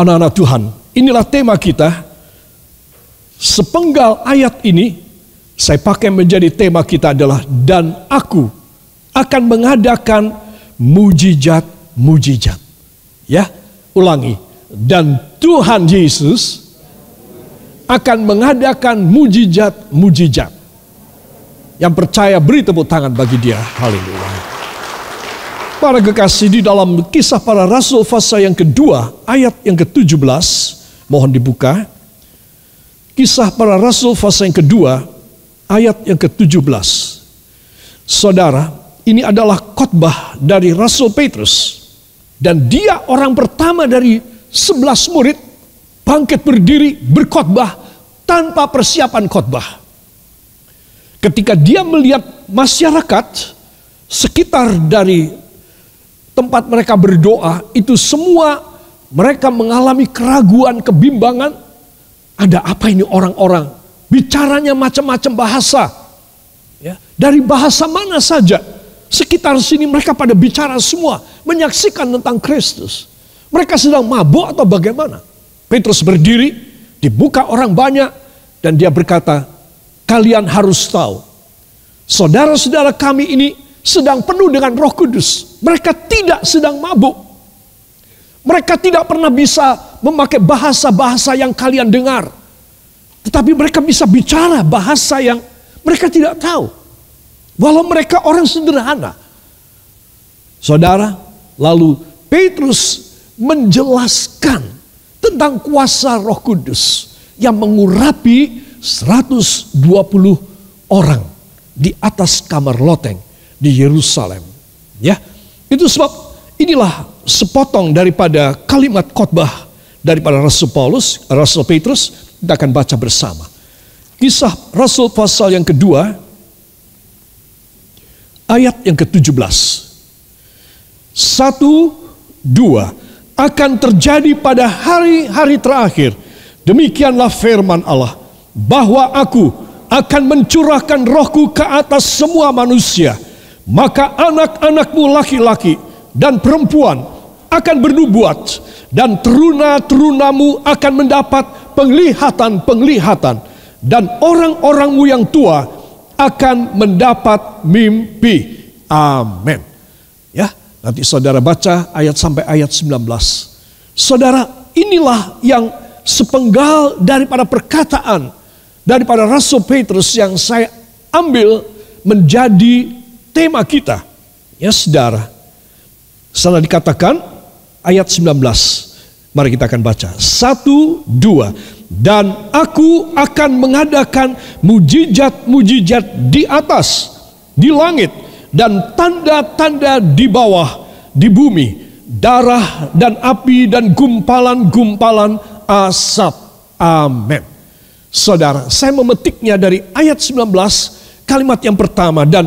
Anak-anak Tuhan, inilah tema kita. Sepenggal ayat ini saya pakai menjadi tema kita adalah, dan aku akan mengadakan mujizat-mujizat. Ya, ulangi. Dan Tuhan Yesus akan mengadakan mujizat-mujizat. Yang percaya beri tepuk tangan bagi dia. Haleluya. Para kekasih, di dalam Kisah Para Rasul pasal yang kedua, ayat yang ke-17, mohon dibuka. Kisah Para Rasul pasal yang kedua, ayat yang ke-17. Saudara, ini adalah khotbah dari Rasul Petrus. Dan dia orang pertama dari 11 murid bangkit berdiri berkhotbah tanpa persiapan khotbah. Ketika dia melihat masyarakat sekitar dari tempat mereka berdoa, itu semua mereka mengalami keraguan, kebimbangan. Ada apa ini orang-orang? Bicaranya macam-macam bahasa. Ya, dari bahasa mana saja. Sekitar sini mereka pada bicara semua. Menyaksikan tentang Kristus. Mereka sedang mabuk atau bagaimana? Petrus berdiri, dibuka orang banyak. Dan dia berkata, kalian harus tahu. Saudara-saudara kami ini sedang penuh dengan Roh Kudus. Mereka tidak sedang mabuk. Mereka tidak pernah bisa memakai bahasa-bahasa yang kalian dengar. Tetapi mereka bisa bicara bahasa yang mereka tidak tahu. Walau mereka orang sederhana. Saudara, lalu Petrus menjelaskan tentang kuasa Roh Kudus yang mengurapi 120 orang di atas kamar loteng di Yerusalem. Ya, itu sebab inilah sepotong daripada kalimat khotbah daripada Rasul Paulus, Rasul Petrus. Kita akan baca bersama. Kisah Rasul pasal yang kedua, ayat yang ke-17. 1, 2. Akan terjadi pada hari-hari terakhir. Demikianlah firman Allah, bahwa aku akan mencurahkan rohku ke atas semua manusia. Maka anak-anakmu laki-laki dan perempuan akan bernubuat, dan teruna-terunamu akan mendapat penglihatan-penglihatan, dan orang-orangmu yang tua akan mendapat mimpi. Amin. Ya, nanti saudara baca ayat sampai ayat 19. Saudara, inilah yang sepenggal daripada perkataan daripada Rasul Petrus yang saya ambil menjadi tema kita. Ya saudara, sana dikatakan ayat 19. Mari kita akan baca. 1, 2. Dan aku akan mengadakan mujizat-mujizat di atas, di langit, dan tanda-tanda di bawah, di bumi, darah dan api dan gumpalan-gumpalan asap. Amin. Saudara, saya memetiknya dari ayat 19, kalimat yang pertama. Dan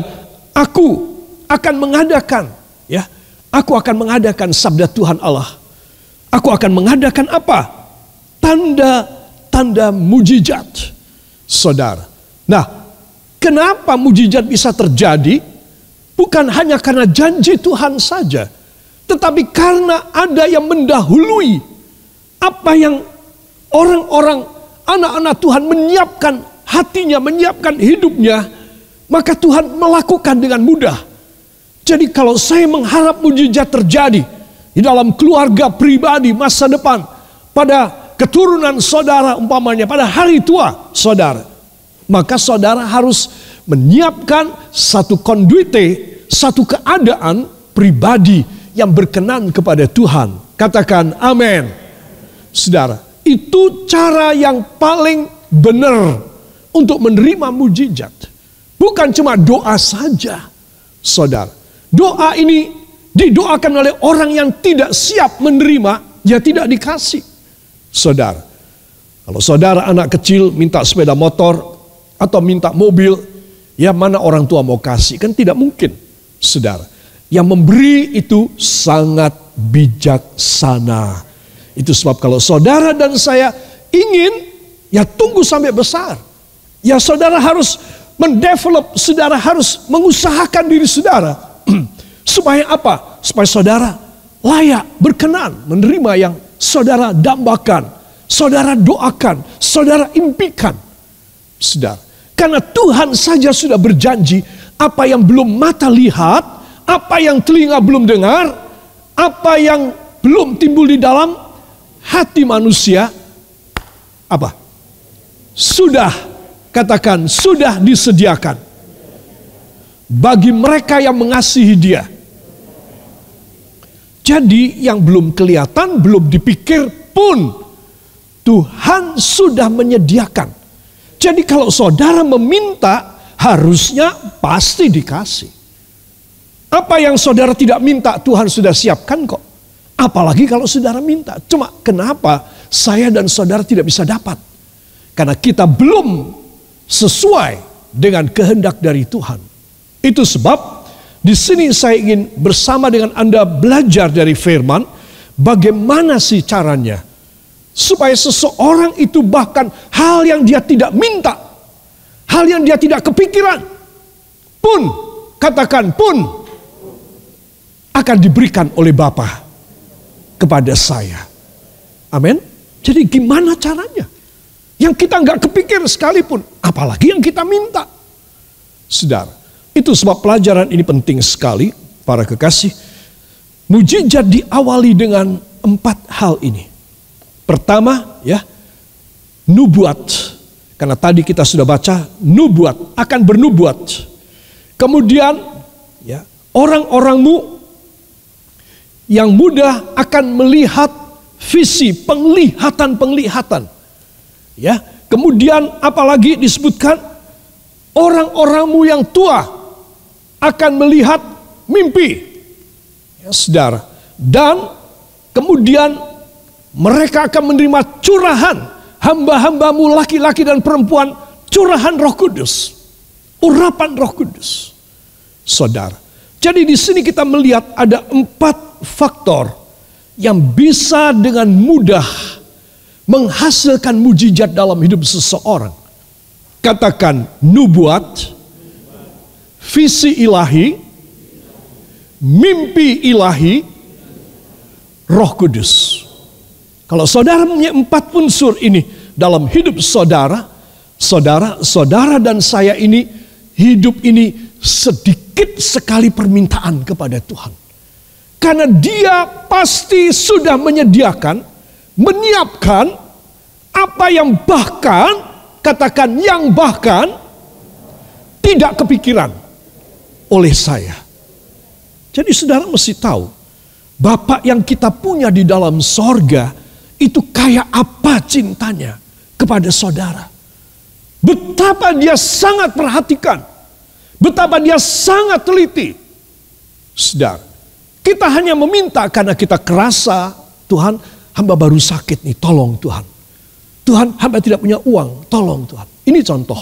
aku akan mengadakan, ya, aku akan mengadakan, sabda Tuhan Allah. Aku akan mengadakan apa? Tanda-tanda mujizat. Saudara. Nah, kenapa mujizat bisa terjadi? Bukan hanya karena janji Tuhan saja, tetapi karena ada yang mendahului apa yang orang-orang, anak-anak Tuhan menyiapkan hatinya, menyiapkan hidupnya, maka Tuhan melakukan dengan mudah. Jadi kalau saya mengharap mujizat terjadi di dalam keluarga pribadi masa depan, pada keturunan saudara umpamanya, pada hari tua saudara, maka saudara harus menyiapkan satu konduite, satu keadaan pribadi yang berkenan kepada Tuhan. Katakan amin. Saudara, itu cara yang paling benar untuk menerima mujizat. Bukan cuma doa saja, saudara. Doa ini didoakan oleh orang yang tidak siap menerima, ya tidak dikasih. Saudara, kalau saudara anak kecil minta sepeda motor atau minta mobil, ya mana orang tua mau kasih? Kan tidak mungkin, saudara. Yang memberi itu sangat bijaksana. Itu sebab kalau saudara dan saya ingin, ya tunggu sampai besar. Ya saudara harus mendevelop, saudara harus mengusahakan diri saudara. Supaya apa? Supaya saudara layak, berkenan menerima yang saudara dambakan, saudara doakan, saudara impikan. Saudara, karena Tuhan saja sudah berjanji, apa yang belum mata lihat, apa yang telinga belum dengar, apa yang belum timbul di dalam hati manusia, apa? Sudah, katakan, sudah disediakan bagi mereka yang mengasihi Dia. Jadi yang belum kelihatan, belum dipikir pun Tuhan sudah menyediakan. Jadi kalau saudara meminta, harusnya pasti dikasih. Apa yang saudara tidak minta, Tuhan sudah siapkan kok. Apalagi kalau saudara minta. Cuma kenapa saya dan saudara tidak bisa dapat? Karena kita belum sesuai dengan kehendak dari Tuhan. Itu sebab di sini saya ingin bersama dengan Anda belajar dari firman, bagaimana sih caranya supaya seseorang itu bahkan hal yang dia tidak minta, hal yang dia tidak kepikiran pun, katakan pun, akan diberikan oleh Bapa kepada saya. Amin. Jadi gimana caranya? Yang kita nggak kepikir sekalipun, apalagi yang kita minta. Saudara, itu sebab pelajaran ini penting sekali, para kekasih. Mujizat diawali dengan 4 hal ini. Pertama, ya, nubuat. Karena tadi kita sudah baca, nubuat, akan bernubuat. Kemudian, ya, orang-orangmu yang muda akan melihat visi, penglihatan. Ya, kemudian apalagi disebutkan, orang-orangmu yang tua akan melihat mimpi. Ya, saudara. Dan kemudian mereka akan menerima curahan hamba-hambamu laki-laki dan perempuan, curahan Roh Kudus, urapan Roh Kudus. Saudara, jadi di sini kita melihat ada 4 faktor yang bisa dengan mudah menghasilkan mujizat dalam hidup seseorang. Katakan nubuat, visi ilahi, mimpi ilahi, Roh Kudus. Kalau saudara punya 4 unsur ini dalam hidup saudara, saudara dan saya ini, hidup ini sedikit sekali permintaan kepada Tuhan. Karena Dia pasti sudah menyediakan, menyiapkan apa yang bahkan, katakan yang bahkan tidak kepikiran oleh saya. Jadi saudara mesti tahu, Bapa yang kita punya di dalam sorga, itu kayak apa cintanya kepada saudara. Betapa Dia sangat perhatikan. Betapa Dia sangat teliti. Saudara, kita hanya meminta karena kita kerasa, Tuhan, hamba baru sakit nih, tolong Tuhan. Tuhan, hamba tidak punya uang, tolong Tuhan. Ini contoh.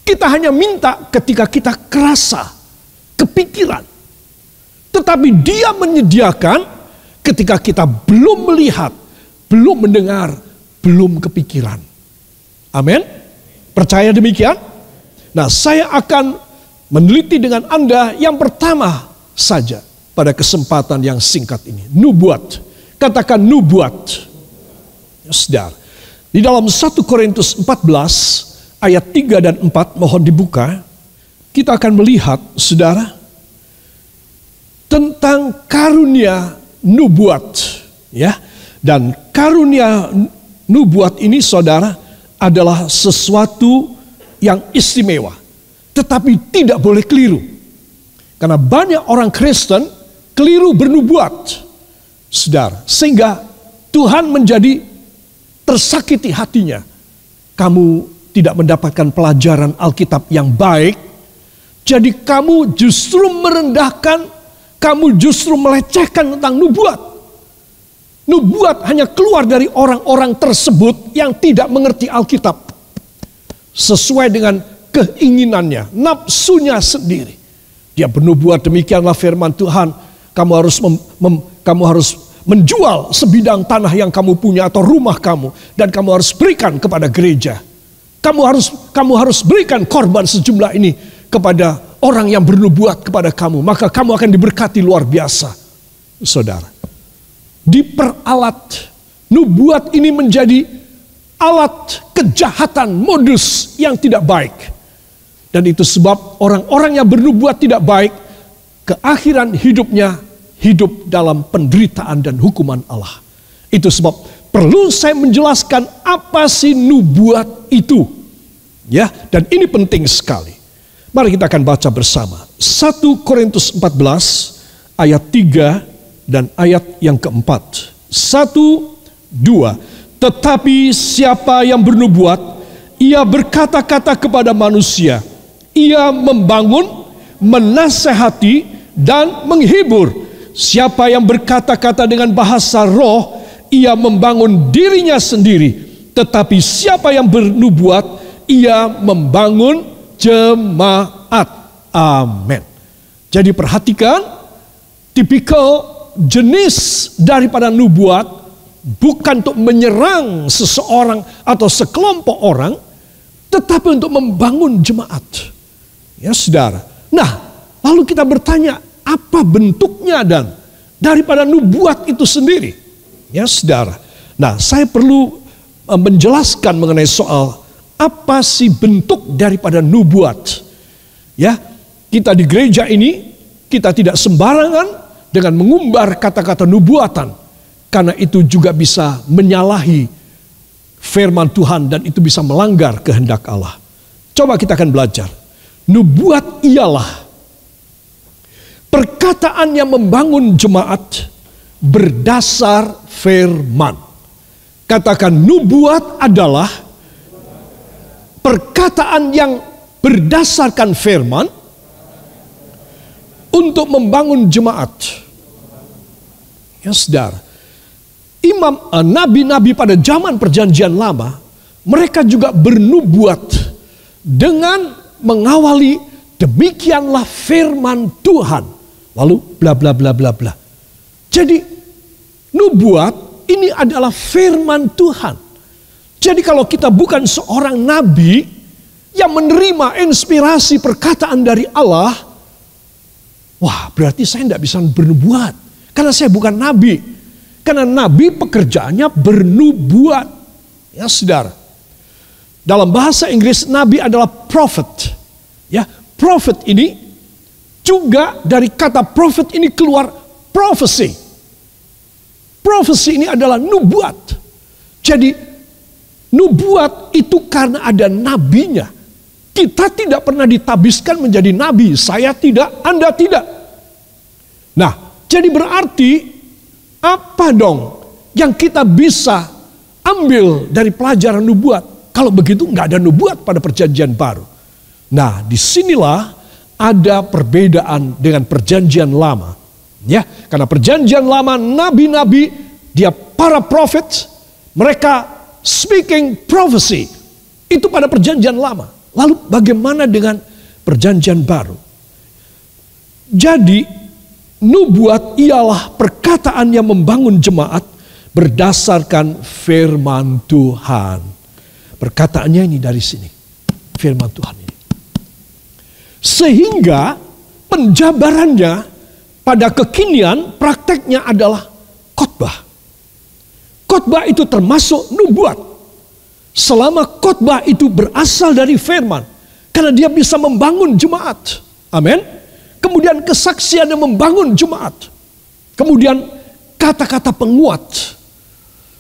Kita hanya minta ketika kita kerasa, kepikiran. Tetapi Dia menyediakan ketika kita belum melihat, belum mendengar, belum kepikiran. Amin. Percaya demikian? Nah, saya akan meneliti dengan Anda yang pertama saja pada kesempatan yang singkat ini. Nubuat. Katakan nubuat. Ya, saudara. Di dalam 1 Korintus 14 ayat 3 dan 4 mohon dibuka. Kita akan melihat, saudara, tentang karunia nubuat. Ya. Dan karunia nubuat ini, saudara, adalah sesuatu yang istimewa. Tetapi tidak boleh keliru. Karena banyak orang Kristen keliru bernubuat. Saudara, sehingga Tuhan menjadi tersakiti hatinya. Kamu tidak mendapatkan pelajaran Alkitab yang baik. Jadi kamu justru merendahkan, kamu justru melecehkan tentang nubuat. Nubuat hanya keluar dari orang-orang tersebut yang tidak mengerti Alkitab. Sesuai dengan keinginannya, nafsunya sendiri. Dia bernubuat, demikianlah firman Tuhan. Kamu harus menjual sebidang tanah yang kamu punya atau rumah kamu. Dan kamu harus berikan kepada gereja. Kamu harus berikan korban sejumlah ini kepada orang yang bernubuat kepada kamu. Maka kamu akan diberkati luar biasa. Saudara. diperalat. Nubuat ini menjadi alat kejahatan, modus yang tidak baik. Dan itu sebab orang-orang yang bernubuat tidak baik, keakhiran hidupnya hidup dalam penderitaan dan hukuman Allah. Itu sebab perlu saya menjelaskan apa sih nubuat itu. Ya, dan ini penting sekali. Mari kita akan baca bersama. 1 Korintus 14 ayat 3 dan ayat yang keempat. 1, 2. Tetapi siapa yang bernubuat, ia berkata-kata kepada manusia. Ia membangun, menasehati, dan menghibur. Siapa yang berkata-kata dengan bahasa roh, ia membangun dirinya sendiri. Tetapi siapa yang bernubuat, ia membangun jemaat. Amin. Jadi perhatikan, tipikal jenis daripada nubuat bukan untuk menyerang seseorang atau sekelompok orang, tetapi untuk membangun jemaat. Ya saudara. Nah, lalu kita bertanya, apa bentuknya dan daripada nubuat itu sendiri? Ya saudara. Nah, saya perlu menjelaskan mengenai soal apa sih bentuk daripada nubuat. Ya, kita di gereja ini, kita tidak sembarangan dengan mengumbar kata-kata nubuatan. Karena itu juga bisa menyalahi firman Tuhan dan itu bisa melanggar kehendak Allah. Coba kita akan belajar. Nubuat ialah perkataan yang membangun jemaat berdasar firman. Katakan, nubuat adalah perkataan yang berdasarkan firman untuk membangun jemaat. Ya saudara, nabi-nabi pada zaman perjanjian lama, mereka juga bernubuat dengan mengawali demikianlah firman Tuhan. Lalu bla bla bla bla bla. Jadi nubuat ini adalah firman Tuhan. Jadi kalau kita bukan seorang nabi yang menerima inspirasi perkataan dari Allah, wah berarti saya tidak bisa bernubuat. Karena saya bukan nabi. Karena nabi pekerjaannya bernubuat. Ya saudara. Dalam bahasa Inggris nabi adalah prophet. Ya, prophet ini juga dari kata prophet ini keluar prophecy. Prophecy ini adalah nubuat. Jadi nubuat itu karena ada nabinya. Kita tidak pernah ditabiskan menjadi nabi. Saya tidak, Anda tidak. Nah, jadi berarti apa dong yang kita bisa ambil dari pelajaran nubuat? Kalau begitu nggak ada nubuat pada perjanjian baru. Nah, disinilah ada perbedaan dengan perjanjian lama. Ya, karena perjanjian lama nabi-nabi, dia para prophet, mereka speaking prophecy. Itu pada perjanjian lama. Lalu bagaimana dengan perjanjian baru? Jadi nubuat ialah perkataan yang membangun jemaat berdasarkan firman Tuhan. Perkataannya ini dari sini. Firman Tuhan ini. Sehingga penjabarannya pada kekinian prakteknya adalah khotbah. Khotbah itu termasuk nubuat. Selama khotbah itu berasal dari firman. Karena dia bisa membangun jemaat. Amin. Kemudian kesaksian yang membangun jemaat. Kemudian kata-kata penguat.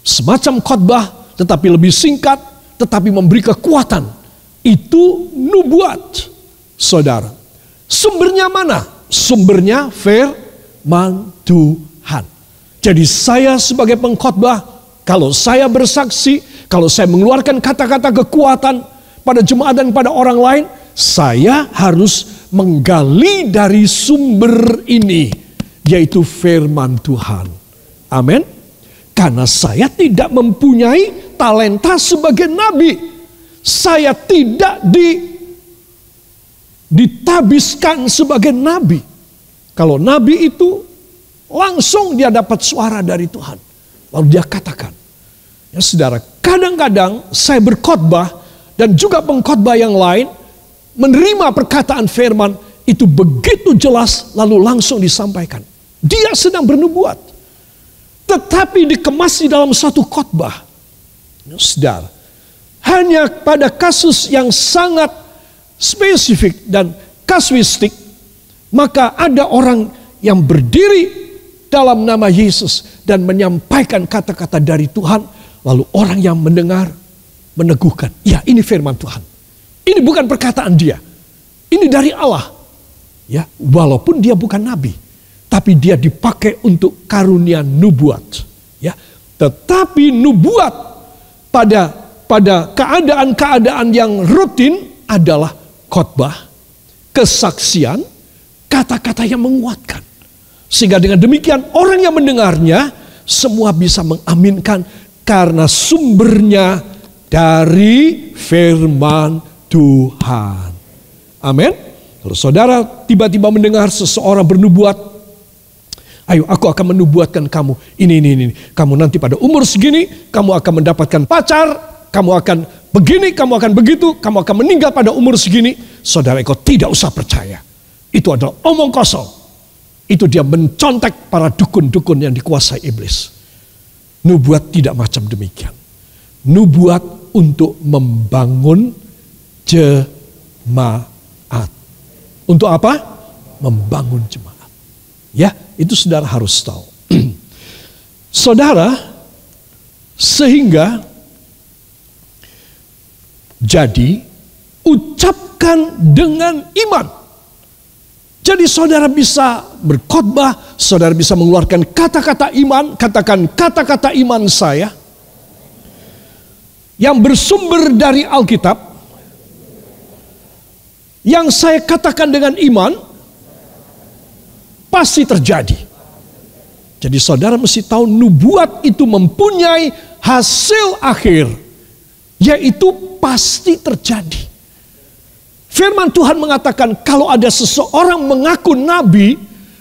Semacam khotbah tetapi lebih singkat, tetapi memberi kekuatan. Itu nubuat. Saudara. Sumbernya mana? Sumbernya firman Tuhan. Jadi saya sebagai pengkhotbah, kalau saya bersaksi, kalau saya mengeluarkan kata-kata kekuatan pada jemaat dan pada orang lain, saya harus menggali dari sumber ini, yaitu firman Tuhan. Amin. Karena saya tidak mempunyai talenta sebagai nabi. Saya tidak ditabiskan sebagai nabi. Kalau nabi itu langsung dia dapat suara dari Tuhan. Lalu dia katakan. Ya saudara, kadang-kadang saya berkhotbah dan juga pengkhotbah yang lain menerima perkataan firman itu begitu jelas lalu langsung disampaikan. Dia sedang bernubuat. tetapi dikemas di dalam satu khotbah. Saudara, hanya pada kasus yang sangat spesifik dan kasuistik, maka ada orang yang berdiri dalam nama Yesus dan menyampaikan kata-kata dari Tuhan, lalu orang yang mendengar meneguhkan, ya ini firman Tuhan. Ini bukan perkataan dia. Ini dari Allah. Ya, walaupun dia bukan nabi, tapi dia dipakai untuk karunia nubuat. Ya, tetapi nubuat pada keadaan-keadaan yang rutin adalah khotbah, kesaksian, kata-kata yang menguatkan. Sehingga dengan demikian orang yang mendengarnya semua bisa mengaminkan karena sumbernya dari firman Tuhan. Amin. Kalau saudara tiba-tiba mendengar seseorang bernubuat, ayo aku akan menubuatkan kamu ini. Kamu nanti pada umur segini, kamu akan mendapatkan pacar, kamu akan begini, kamu akan begitu, kamu akan meninggal pada umur segini. Saudara, kau tidak usah percaya. Itu adalah omong kosong. Itu dia mencontek para dukun-dukun yang dikuasai iblis. Nubuat tidak macam demikian. Nubuat untuk membangun jemaat. Untuk apa? Membangun jemaat. Ya, itu saudara harus tahu. Saudara, sehingga jadi ucapkan dengan iman. Jadi saudara bisa berkhotbah, saudara bisa mengeluarkan kata-kata iman, katakan kata-kata iman saya yang bersumber dari Alkitab, yang saya katakan dengan iman pasti terjadi. Jadi saudara mesti tahu nubuat itu mempunyai hasil akhir, yaitu pasti terjadi. Firman Tuhan mengatakan kalau ada seseorang mengaku nabi,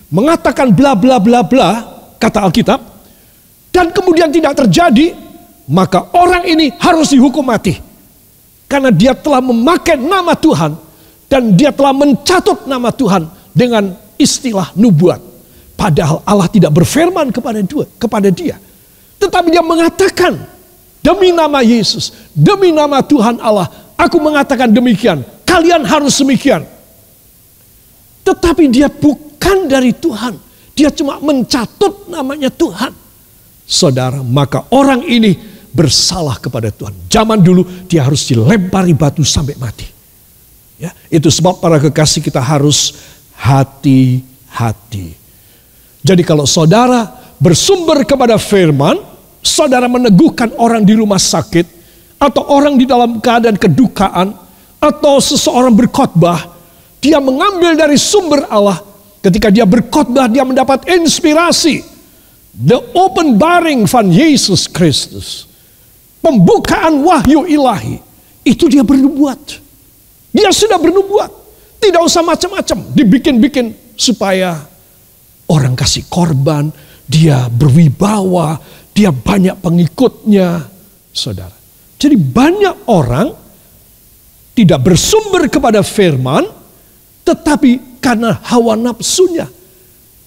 mengatakan bla bla bla bla, kata Alkitab, dan kemudian tidak terjadi, maka orang ini harus dihukum mati. Karena dia telah memakai nama Tuhan dan dia telah mencatut nama Tuhan dengan istilah nubuat. Padahal Allah tidak berfirman kepada dia. Tetapi dia mengatakan, demi nama Yesus, demi nama Tuhan Allah, aku mengatakan demikian. Kalian harus demikian. Tetapi dia bukan dari Tuhan. Dia cuma mencatut namanya Tuhan. Saudara, maka orang ini bersalah kepada Tuhan. Zaman dulu dia harus dilempari batu sampai mati. Ya, itu sebab para kekasih kita harus hati-hati. Jadi kalau saudara bersumber kepada firman, saudara meneguhkan orang di rumah sakit, atau orang di dalam keadaan kedukaan, atau seseorang berkhotbah, dia mengambil dari sumber Allah. Ketika dia berkhotbah, dia mendapat inspirasi. The openbaring van Yesus Kristus. Pembukaan wahyu ilahi. Itu dia bernubuat. Dia sudah bernubuat. Tidak usah macam-macam. Dibikin-bikin supaya orang kasih korban. Dia berwibawa. Dia banyak pengikutnya. Saudara. Jadi banyak orang tidak bersumber kepada firman, tetapi karena hawa nafsunya,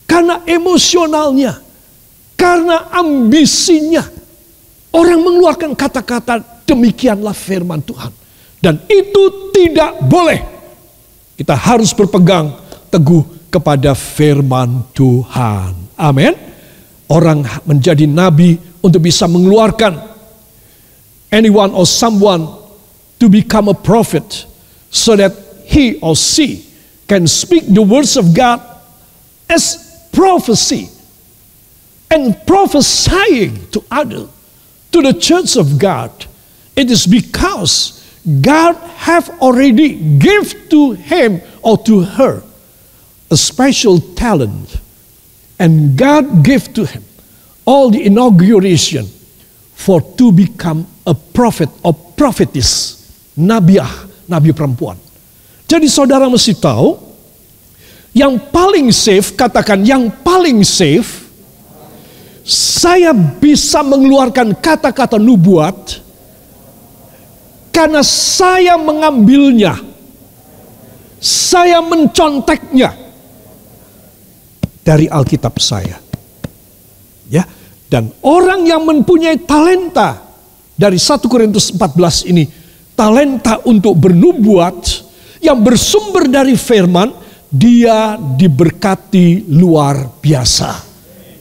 karena emosionalnya, karena ambisinya, orang mengeluarkan kata-kata demikianlah firman Tuhan. Dan itu tidak boleh. Kita harus berpegang teguh kepada firman Tuhan. Amin. Orang menjadi nabi untuk bisa mengeluarkan anyone or someone to become a prophet, so that he or she can speak the words of God as prophecy, and prophesying to others, to the church of God. It is because God have already given to him or to her a special talent, and God gave to him all the inauguration for to become a prophet or prophetess. Nabiah, nabi perempuan. Jadi saudara mesti tahu, yang paling safe, katakan yang paling safe, saya bisa mengeluarkan kata-kata nubuat karena saya mengambilnya, saya menconteknya dari Alkitab saya. Ya, Dan orang yang mempunyai talenta dari 1 Korintus 14 ini, talenta untuk bernubuat yang bersumber dari firman, dia diberkati luar biasa.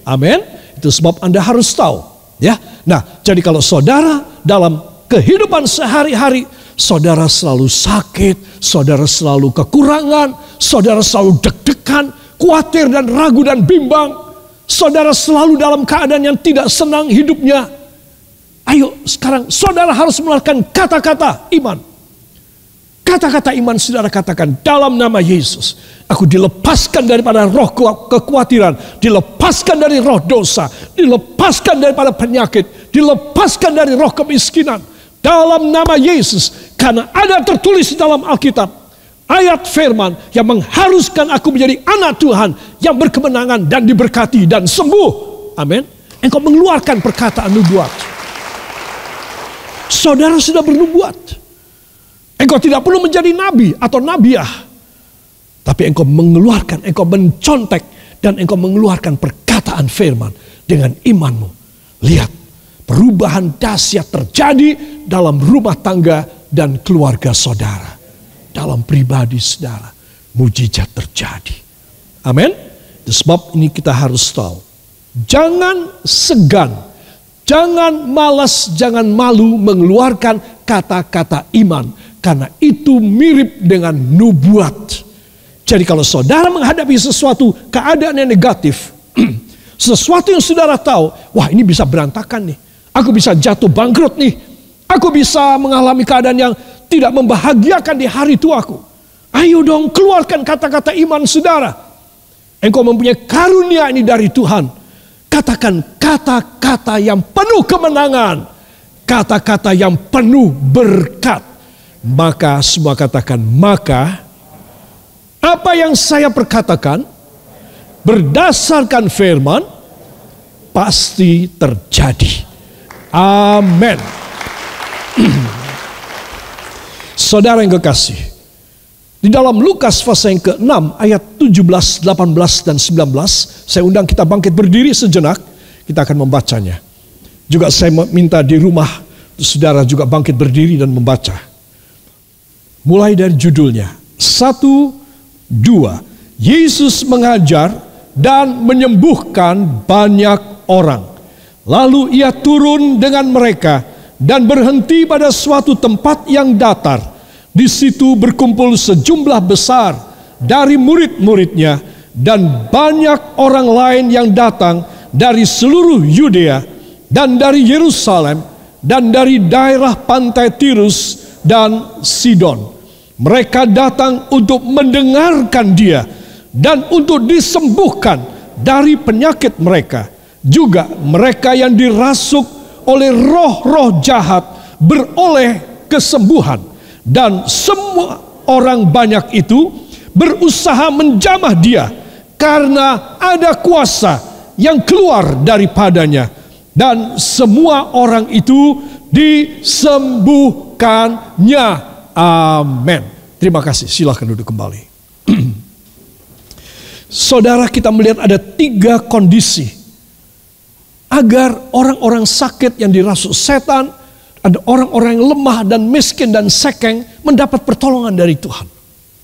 Amin. Itu sebab Anda harus tahu, ya. Nah, jadi kalau saudara dalam kehidupan sehari-hari, saudara selalu sakit, saudara selalu kekurangan, saudara selalu deg-degan, khawatir dan ragu dan bimbang, saudara selalu dalam keadaan yang tidak senang hidupnya. Ayo sekarang saudara harus mengeluarkan kata-kata iman. Kata-kata iman saudara katakan, dalam nama Yesus, aku dilepaskan daripada roh kekhawatiran, dilepaskan dari roh dosa, dilepaskan daripada penyakit, dilepaskan dari roh kemiskinan. Dalam nama Yesus, karena ada tertulis dalam Alkitab, ayat firman yang mengharuskan aku menjadi anak Tuhan yang berkemenangan dan diberkati dan sembuh. Amin. Engkau mengeluarkan perkataan nubuat. Saudara sudah bernubuat. Engkau tidak perlu menjadi nabi atau nabiah. Tapi engkau mengeluarkan, engkau mencontek, dan engkau mengeluarkan perkataan firman dengan imanmu. Lihat, perubahan dahsyat terjadi dalam rumah tangga dan keluarga saudara. Dalam pribadi saudara, mujizat terjadi. Amin. Sebab ini kita harus tahu. Jangan segan, jangan malas, jangan malu mengeluarkan kata-kata iman. Karena itu mirip dengan nubuat. Jadi kalau saudara menghadapi sesuatu keadaan yang negatif, sesuatu yang saudara tahu, wah ini bisa berantakan nih. Aku bisa jatuh bangkrut nih. Aku bisa mengalami keadaan yang tidak membahagiakan di hari tuaku. Ayo dong keluarkan kata-kata iman saudara. Engkau mempunyai karunia ini dari Tuhan. Katakan kata-kata yang penuh kemenangan. Kata-kata yang penuh berkat. Maka semua katakan, maka apa yang saya perkatakan berdasarkan firman pasti terjadi. Amin. Saudara yang kekasih, di dalam Lukas pasal yang ke-6 ayat 17, 18 dan 19, saya undang kita bangkit berdiri sejenak, kita akan membacanya. Juga saya minta di rumah saudara juga bangkit berdiri dan membaca. Mulai dari judulnya. 1, 2. Yesus mengajar dan menyembuhkan banyak orang. Lalu ia turun dengan mereka dan berhenti pada suatu tempat yang datar. Di situ berkumpul sejumlah besar dari murid-muridnya dan banyak orang lain yang datang dari seluruh Yudea dan dari Yerusalem dan dari daerah pantai Tirus dan Sidon. Mereka datang untuk mendengarkan dia dan untuk disembuhkan dari penyakit mereka. Juga mereka yang dirasuk oleh roh-roh jahat beroleh kesembuhan. Dan semua orang banyak itu berusaha menjamah dia karena ada kuasa yang keluar daripadanya. Dan semua orang itu disembuhkannya. Amin. Terima kasih. Silakan duduk kembali. Saudara, kita melihat ada 3 kondisi agar orang-orang sakit yang dirasuk setan, ada orang-orang yang lemah dan miskin dan sekeng mendapat pertolongan dari Tuhan.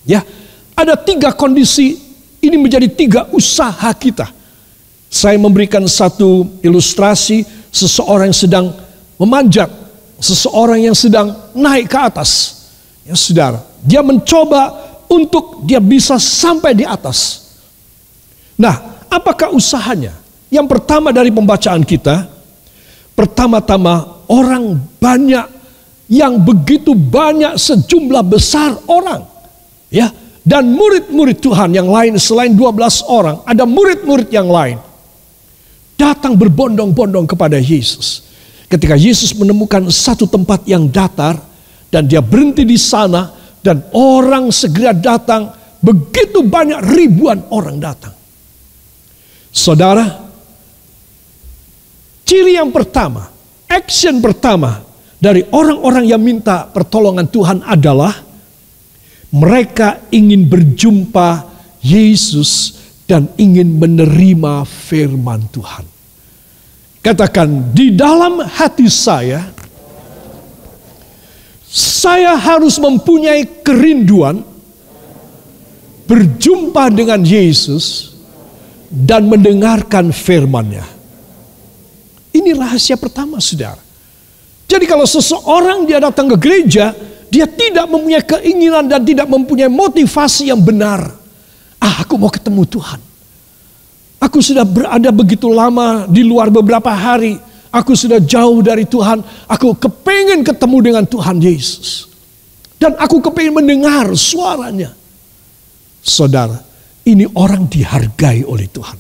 Ya, ada 3 kondisi. Ini menjadi 3 usaha kita. Saya memberikan satu ilustrasi seseorang yang sedang memanjat, seseorang yang sedang naik ke atas. Ya saudara, dia mencoba untuk dia bisa sampai di atas. Nah, apakah usahanya? Yang pertama dari pembacaan kita, pertama-tama orang banyak, yang begitu banyak, sejumlah besar orang. Ya, dan murid-murid Tuhan yang lain selain 12 orang, ada murid-murid yang lain datang berbondong-bondong kepada Yesus. Ketika Yesus menemukan satu tempat yang datar, dan dia berhenti di sana, dan orang segera datang, begitu banyak ribuan orang datang. Saudara, ciri yang pertama, action pertama dari orang-orang yang minta pertolongan Tuhan adalah mereka ingin berjumpa Yesus dan ingin menerima firman Tuhan. Katakan, di dalam hati saya harus mempunyai kerinduan berjumpa dengan Yesus dan mendengarkan firman-Nya. Ini rahasia pertama, saudara. Jadi kalau seseorang dia datang ke gereja, dia tidak mempunyai keinginan dan tidak mempunyai motivasi yang benar. Aku mau ketemu Tuhan. Aku sudah berada begitu lama di luar beberapa hari. Aku sudah jauh dari Tuhan. Aku kepengen ketemu dengan Tuhan Yesus. Dan aku kepengen mendengar suaranya. Saudara, ini orang dihargai oleh Tuhan.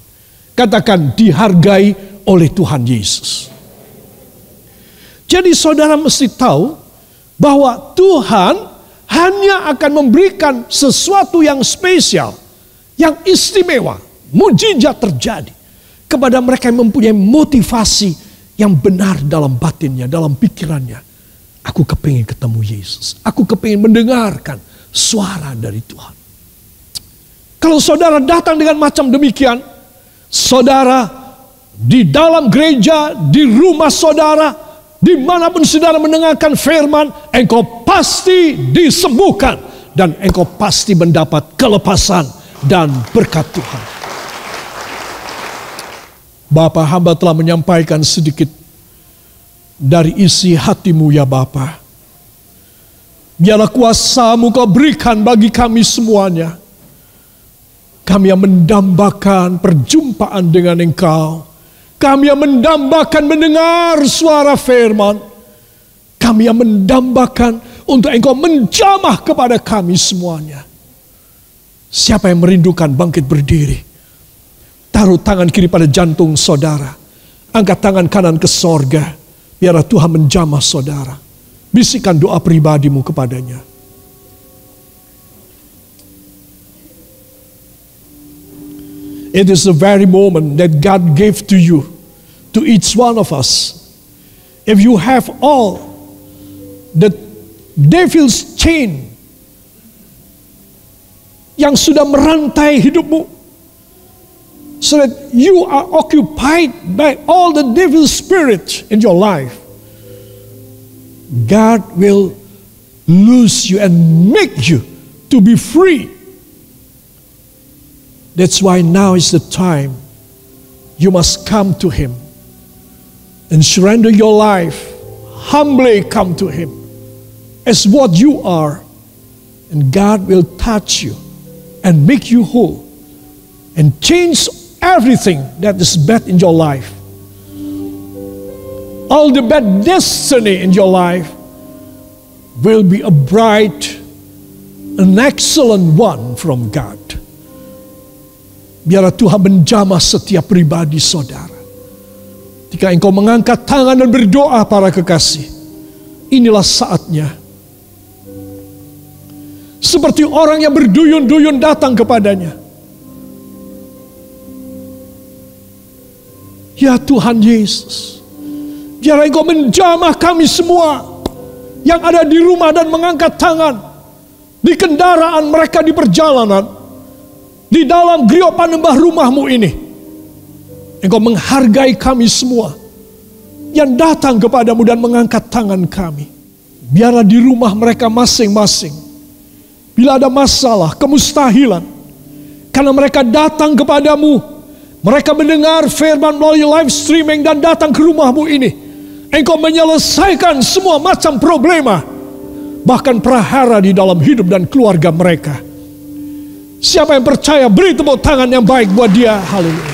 Katakan, dihargai oleh Tuhan Yesus. Jadi saudara mesti tahu bahwa Tuhan hanya akan memberikan sesuatu yang spesial, yang istimewa, mujizat terjadi kepada mereka yang mempunyai motivasi yang benar dalam batinnya, dalam pikirannya. Aku kepingin ketemu Yesus. Aku kepingin mendengarkan suara dari Tuhan. Kalau saudara datang dengan macam demikian, saudara di dalam gereja, di rumah saudara, dimanapun saudara mendengarkan firman, engkau pasti disembuhkan. Dan engkau pasti mendapat kelepasan dan berkat Tuhan. Bapa, hamba telah menyampaikan sedikit dari isi hatimu ya Bapa. Biarlah kuasa-Mu Kau berikan bagi kami semuanya. Kami yang mendambakan perjumpaan dengan Engkau. Kami yang mendambakan mendengar suara firman. Kami yang mendambakan untuk Engkau menjamah kepada kami semuanya. Siapa yang merindukan bangkit berdiri? Taruh tangan kiri pada jantung saudara. Angkat tangan kanan ke sorga. Biarlah Tuhan menjamah saudara. Bisikan doa pribadimu kepadanya. It is the very moment that God gave to you, to each one of us. If you have all the devil's chain yang sudah merantai hidupmu, so that you are occupied by all the devil's spirit in your life, God will loose you and make you to be free. That's why now is the time you must come to Him and surrender your life. Humbly come to Him as what you are, and God will touch you and make you whole and change everything that is bad in your life. All the bad destiny in your life will be a bright, an excellent one from God. Biarlah Tuhan menjamah setiap pribadi saudara. Jika engkau mengangkat tangan dan berdoa para kekasih, inilah saatnya. Seperti orang yang berduyun-duyun datang kepadanya. Ya Tuhan Yesus, biarlah Engkau menjamah kami semua yang ada di rumah dan mengangkat tangan, di kendaraan mereka di perjalanan, di dalam griot panembah rumah-Mu ini. Engkau menghargai kami semua yang datang kepadamu dan mengangkat tangan kami. Biarlah di rumah mereka masing-masing, bila ada masalah, kemustahilan, karena mereka datang kepadamu, mereka mendengar firman melalui live streaming dan datang ke rumah-Mu ini. Engkau menyelesaikan semua macam problema, bahkan prahara di dalam hidup dan keluarga mereka. Siapa yang percaya, beri tepuk tangan yang baik buat dia. Haleluya.